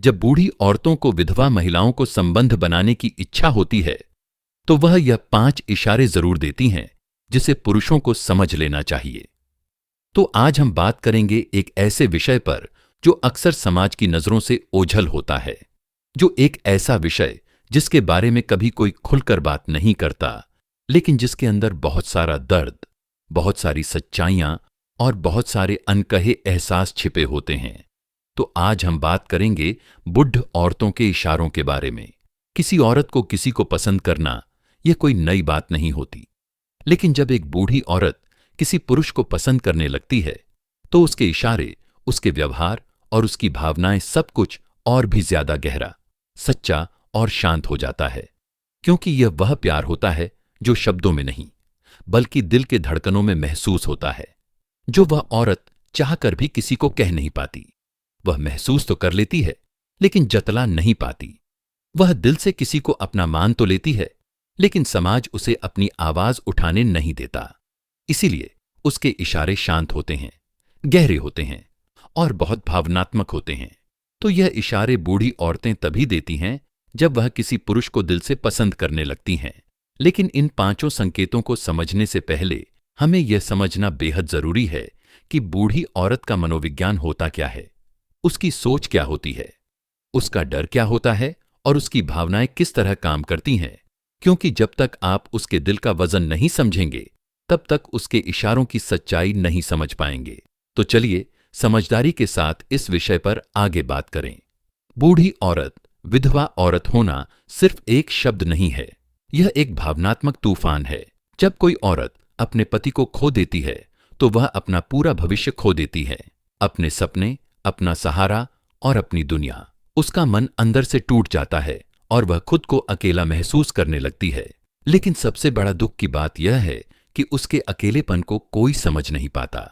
जब बूढ़ी औरतों को विधवा महिलाओं को संबंध बनाने की इच्छा होती है तो वह यह 5 इशारे जरूर देती हैं जिसे पुरुषों को समझ लेना चाहिए। तो आज हम बात करेंगे एक ऐसे विषय पर जो अक्सर समाज की नजरों से ओझल होता है, जो एक ऐसा विषय जिसके बारे में कभी कोई खुलकर बात नहीं करता, लेकिन जिसके अंदर बहुत सारा दर्द, बहुत सारी सच्चाइयां और बहुत सारे अनकहे एहसास छिपे होते हैं। तो आज हम बात करेंगे बुढ़ औरतों के इशारों के बारे में। किसी औरत को किसी को पसंद करना यह कोई नई बात नहीं होती, लेकिन जब एक बूढ़ी औरत किसी पुरुष को पसंद करने लगती है तो उसके इशारे, उसके व्यवहार और उसकी भावनाएं सब कुछ और भी ज्यादा गहरा, सच्चा और शांत हो जाता है। क्योंकि यह वह प्यार होता है जो शब्दों में नहीं बल्कि दिल के धड़कनों में महसूस होता है, जो वह औरत चाहकर भी किसी को कह नहीं पाती। वह महसूस तो कर लेती है लेकिन जतला नहीं पाती। वह दिल से किसी को अपना मान तो लेती है, लेकिन समाज उसे अपनी आवाज उठाने नहीं देता। इसीलिए उसके इशारे शांत होते हैं, गहरे होते हैं और बहुत भावनात्मक होते हैं। तो यह इशारे बूढ़ी औरतें तभी देती हैं जब वह किसी पुरुष को दिल से पसंद करने लगती हैं। लेकिन इन 5 संकेतों को समझने से पहले हमें यह समझना बेहद जरूरी है कि बूढ़ी औरत का मनोविज्ञान होता क्या है, उसकी सोच क्या होती है, उसका डर क्या होता है और उसकी भावनाएं किस तरह काम करती हैं। क्योंकि जब तक आप उसके दिल का वजन नहीं समझेंगे तब तक उसके इशारों की सच्चाई नहीं समझ पाएंगे। तो चलिए समझदारी के साथ इस विषय पर आगे बात करें। बूढ़ी औरत, विधवा औरत होना सिर्फ एक शब्द नहीं है, यह एक भावनात्मक तूफान है। जब कोई औरत अपने पति को खो देती है तो वह अपना पूरा भविष्य खो देती है, अपने सपने, अपना सहारा और अपनी दुनिया। उसका मन अंदर से टूट जाता है और वह खुद को अकेला महसूस करने लगती है। लेकिन सबसे बड़ा दुख की बात यह है कि उसके अकेलेपन को कोई समझ नहीं पाता।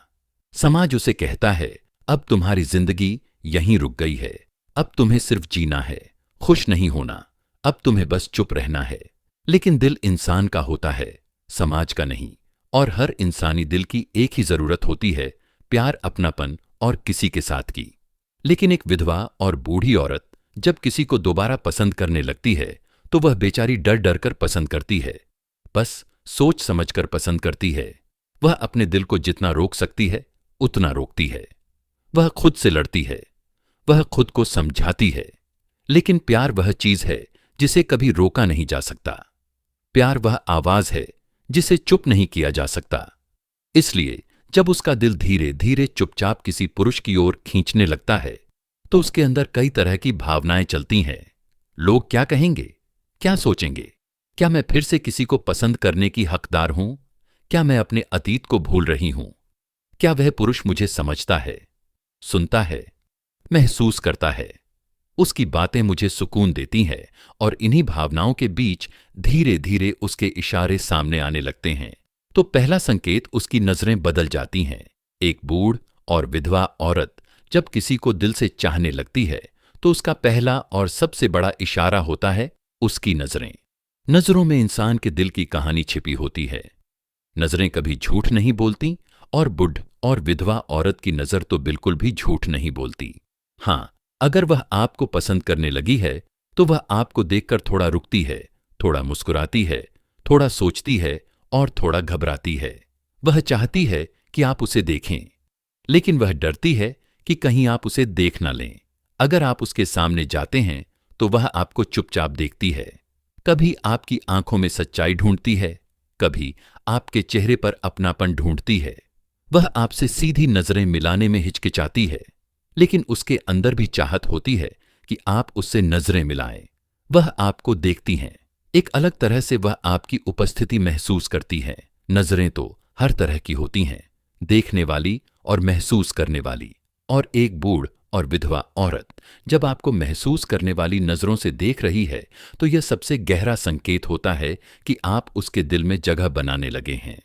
समाज उसे कहता है, अब तुम्हारी जिंदगी यहीं रुक गई है, अब तुम्हें सिर्फ जीना है, खुश नहीं होना, अब तुम्हें बस चुप रहना है। लेकिन दिल इंसान का होता है, समाज का नहीं। और हर इंसानी दिल की एक ही जरूरत होती है, प्यार, अपनापन और किसी के साथ की। लेकिन एक विधवा और बूढ़ी औरत जब किसी को दोबारा पसंद करने लगती है तो वह बेचारी डर डर कर पसंद करती है, बस सोच समझकर पसंद करती है। वह अपने दिल को जितना रोक सकती है उतना रोकती है। वह खुद से लड़ती है, वह खुद को समझाती है। लेकिन प्यार वह चीज है जिसे कभी रोका नहीं जा सकता। प्यार वह आवाज है जिसे चुप नहीं किया जा सकता। इसलिए जब उसका दिल धीरे धीरे चुपचाप किसी पुरुष की ओर खींचने लगता है तो उसके अंदर कई तरह की भावनाएं चलती हैं। लोग क्या कहेंगे, क्या सोचेंगे? क्या मैं फिर से किसी को पसंद करने की हकदार हूं? क्या मैं अपने अतीत को भूल रही हूं? क्या वह पुरुष मुझे समझता है, सुनता है, महसूस करता है? उसकी बातें मुझे सुकून देती हैं और इन्हीं भावनाओं के बीच धीरे धीरे उसके इशारे सामने आने लगते हैं। तो पहला संकेत, उसकी नजरें बदल जाती हैं। एक बूढ़ और विधवा औरत जब किसी को दिल से चाहने लगती है तो उसका पहला और सबसे बड़ा इशारा होता है उसकी नजरें। नजरों में इंसान के दिल की कहानी छिपी होती है। नजरें कभी झूठ नहीं बोलती और बुढ़ और विधवा औरत की नजर तो बिल्कुल भी झूठ नहीं बोलती। हां, अगर वह आपको पसंद करने लगी है तो वह आपको देखकर थोड़ा रुकती है, थोड़ा मुस्कुराती है, थोड़ा सोचती है और थोड़ा घबराती है। वह चाहती है कि आप उसे देखें, लेकिन वह डरती है कि कहीं आप उसे देख ना लें। अगर आप उसके सामने जाते हैं तो वह आपको चुपचाप देखती है। कभी आपकी आंखों में सच्चाई ढूंढती है, कभी आपके चेहरे पर अपनापन ढूंढती है। वह आपसे सीधी नजरें मिलाने में हिचकिचाती है, लेकिन उसके अंदर भी चाहत होती है कि आप उससे नजरें मिलाएं। वह आपको देखती हैं, एक अलग तरह से वह आपकी उपस्थिति महसूस करती है। नजरें तो हर तरह की होती हैं, देखने वाली और महसूस करने वाली। और एक बूढ़ और विधवा औरत जब आपको महसूस करने वाली नजरों से देख रही है तो यह सबसे गहरा संकेत होता है कि आप उसके दिल में जगह बनाने लगे हैं।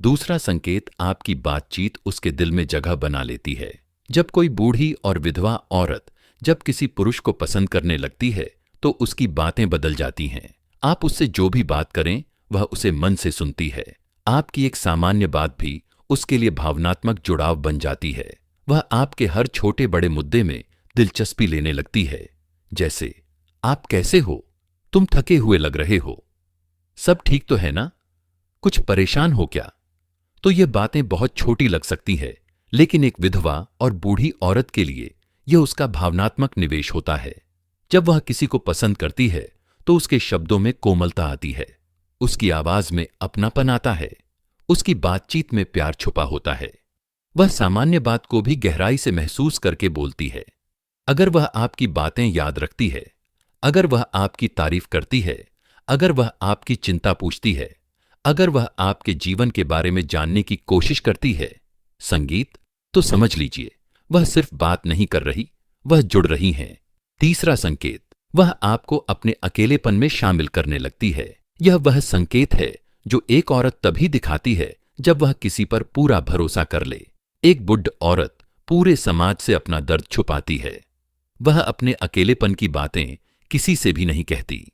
दूसरा संकेत, आपकी बातचीत उसके दिल में जगह बना लेती है। जब कोई बूढ़ी और विधवा औरत जब किसी पुरुष को पसंद करने लगती है तो उसकी बातें बदल जाती हैं। आप उससे जो भी बात करें वह उसे मन से सुनती है। आपकी एक सामान्य बात भी उसके लिए भावनात्मक जुड़ाव बन जाती है। वह आपके हर छोटे बड़े मुद्दे में दिलचस्पी लेने लगती है। जैसे, आप कैसे हो? तुम थके हुए लग रहे हो। सब ठीक तो है ना? कुछ परेशान हो क्या? तो ये बातें बहुत छोटी लग सकती है, लेकिन एक विधवा और बूढ़ी औरत के लिए यह उसका भावनात्मक निवेश होता है। जब वह किसी को पसंद करती है तो उसके शब्दों में कोमलता आती है, उसकी आवाज में अपनापन आता है, उसकी बातचीत में प्यार छुपा होता है। वह सामान्य बात को भी गहराई से महसूस करके बोलती है। अगर वह आपकी बातें याद रखती है, अगर वह आपकी तारीफ करती है, अगर वह आपकी चिंता पूछती है, अगर वह आपके जीवन के बारे में जानने की कोशिश करती है, संगीत, तो समझ लीजिए वह सिर्फ बात नहीं कर रही, वह जुड़ रही हैं। तीसरा संकेत, वह आपको अपने अकेलेपन में शामिल करने लगती है। यह वह संकेत है जो एक औरत तभी दिखाती है जब वह किसी पर पूरा भरोसा कर ले। एक बुढ़ औरत पूरे समाज से अपना दर्द छुपाती है। वह अपने अकेलेपन की बातें किसी से भी नहीं कहती।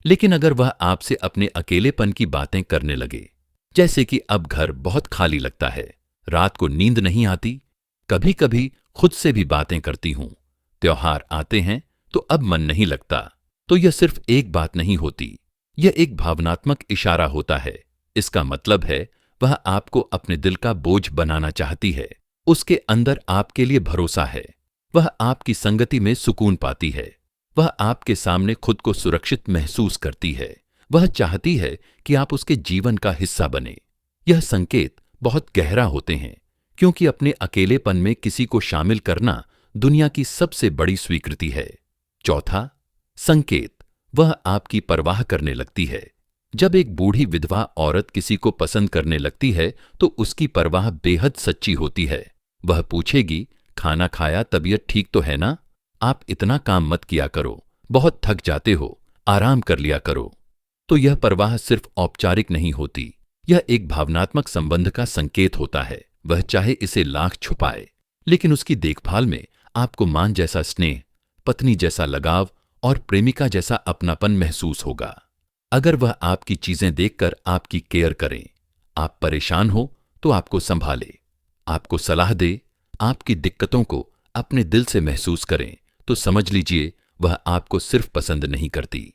लेकिन अगर वह आपसे अपने अकेलेपन की बातें करने लगे, जैसे कि अब घर बहुत खाली लगता है, रात को नींद नहीं आती, कभी कभी खुद से भी बातें करती हूं, त्योहार आते हैं तो अब मन नहीं लगता, तो यह सिर्फ एक बात नहीं होती, यह एक भावनात्मक इशारा होता है। इसका मतलब है वह आपको अपने दिल का बोझ बनाना चाहती है। उसके अंदर आपके लिए भरोसा है। वह आपकी संगति में सुकून पाती है। वह आपके सामने खुद को सुरक्षित महसूस करती है। वह चाहती है कि आप उसके जीवन का हिस्सा बने। यह संकेत बहुत गहरा होते हैं, क्योंकि अपने अकेलेपन में किसी को शामिल करना दुनिया की सबसे बड़ी स्वीकृति है। चौथा संकेत, वह आपकी परवाह करने लगती है। जब एक बूढ़ी विधवा औरत किसी को पसंद करने लगती है तो उसकी परवाह बेहद सच्ची होती है। वह पूछेगी, खाना खाया, तबीयत ठीक तो है ना? आप इतना काम मत किया करो, बहुत थक जाते हो, आराम कर लिया करो। तो यह परवाह सिर्फ औपचारिक नहीं होती, यह एक भावनात्मक संबंध का संकेत होता है। वह चाहे इसे लाख छुपाए, लेकिन उसकी देखभाल में आपको मां जैसा स्नेह, पत्नी जैसा लगाव और प्रेमिका जैसा अपनापन महसूस होगा। अगर वह आपकी चीजें देखकर आपकी केयर करे, आप परेशान हो तो आपको संभाले, आपको सलाह दे, आपकी दिक्कतों को अपने दिल से महसूस करें, तो समझ लीजिए वह आपको सिर्फ पसंद नहीं करती,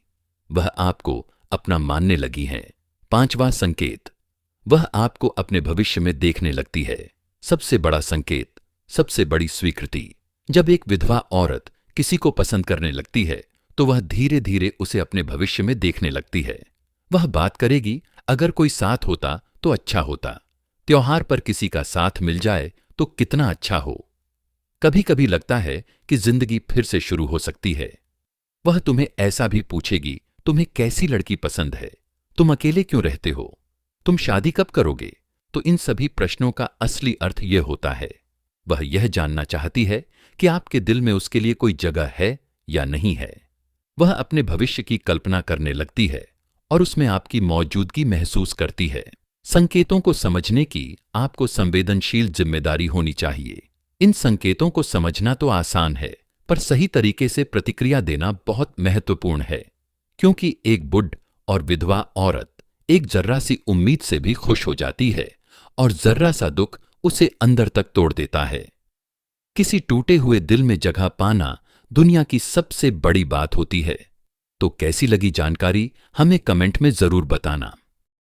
वह आपको अपना मानने लगी है। पांचवा संकेत, वह आपको अपने भविष्य में देखने लगती है। सबसे बड़ा संकेत, सबसे बड़ी स्वीकृति। जब एक विधवा औरत किसी को पसंद करने लगती है तो वह धीरे धीरे उसे अपने भविष्य में देखने लगती है। वह बात करेगी, अगर कोई साथ होता तो अच्छा होता, त्योहार पर किसी का साथ मिल जाए तो कितना अच्छा हो। कभी कभी लगता है कि जिंदगी फिर से शुरू हो सकती है। वह तुम्हें ऐसा भी पूछेगी, तुम्हें कैसी लड़की पसंद है? तुम अकेले क्यों रहते हो? तुम शादी कब करोगे? तो इन सभी प्रश्नों का असली अर्थ यह होता है, वह यह जानना चाहती है कि आपके दिल में उसके लिए कोई जगह है या नहीं है। वह अपने भविष्य की कल्पना करने लगती है और उसमें आपकी मौजूदगी महसूस करती है। संकेतों को समझने की आपको संवेदनशील जिम्मेदारी होनी चाहिए। इन संकेतों को समझना तो आसान है, पर सही तरीके से प्रतिक्रिया देना बहुत महत्वपूर्ण है, क्योंकि एक बुढ़ और विधवा औरत एक जर्रा सी उम्मीद से भी खुश हो जाती है और जर्रा सा दुख उसे अंदर तक तोड़ देता है। किसी टूटे हुए दिल में जगह पाना दुनिया की सबसे बड़ी बात होती है। तो कैसी लगी जानकारी, हमें कमेंट में जरूर बताना।